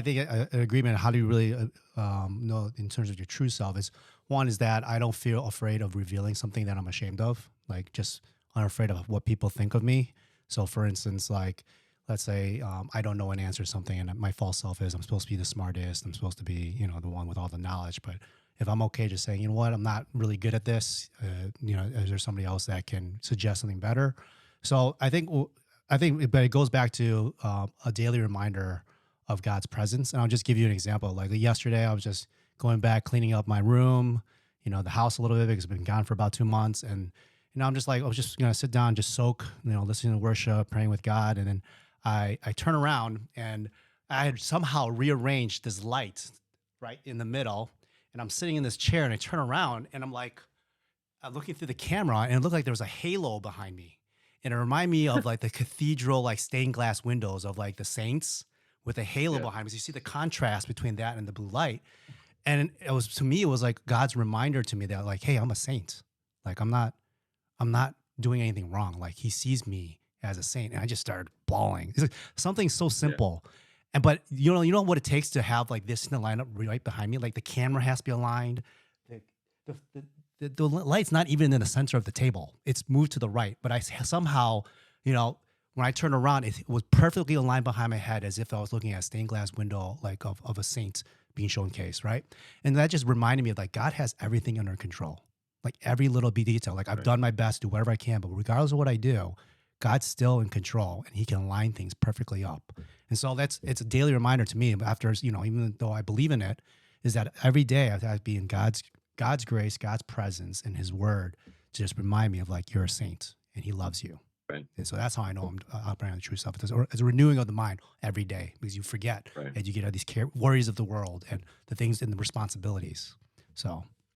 I think an agreement. How do you really know in terms of your true self? Is one is that I don't feel afraid of revealing something that I'm ashamed of. Like just I'm afraid of what people think of me. So, for instance, like let's say I don't know an answer to something, and my false self is I'm supposed to be the smartest. I'm supposed to be the one with all the knowledge. But if I'm okay just saying, you know what, I'm not really good at this. Is there somebody else that can suggest something better? So but it goes back to a daily reminder of God's presence. And I'll just give you an example. Like yesterday, I was just going back, cleaning up my room, the house a little bit because I've been gone for about 2 months. And, I'm just like, I was just going to sit down, just soak, listening to worship, praying with God. And then I turn around and I had somehow rearranged this light right in the middle. And I'm sitting in this chair and I turn around and I'm looking through the camera and it looked like there was a halo behind me. And it reminded me of like the cathedral, like stained glass windows of like the saints with a halo Yeah. behind me. So you see the contrast between that and the blue light. And to me, it was like God's reminder to me that like, hey, I'm a saint. Like I'm not doing anything wrong. Like he sees me as a saint. And I just started bawling. It's like something so Yeah. simple. And but you know what it takes to have like this in the lineup right behind me? Like the camera has to be aligned. The the, the, the light's not even in the center of the table. It's moved to the right. But somehow, when I turned around, it was perfectly aligned behind my head as if I was looking at a stained glass window, like of a saint being showcased, right? And that just reminded me of like God has everything under control, like every little detail. Like I've Right. done my best, do whatever I can, but regardless of what I do, God's still in control and He can line things perfectly up. And so it's a daily reminder to me. After even though I believe in it, is that every day I have to be in God's grace, God's presence, and His Word to just remind me of like you're a saint and He loves you. Right. And so that's how I know I'm operating on the true self. It's a renewing of the mind every day because you forget Right. and you get all these worries of the world and the things and the responsibilities. So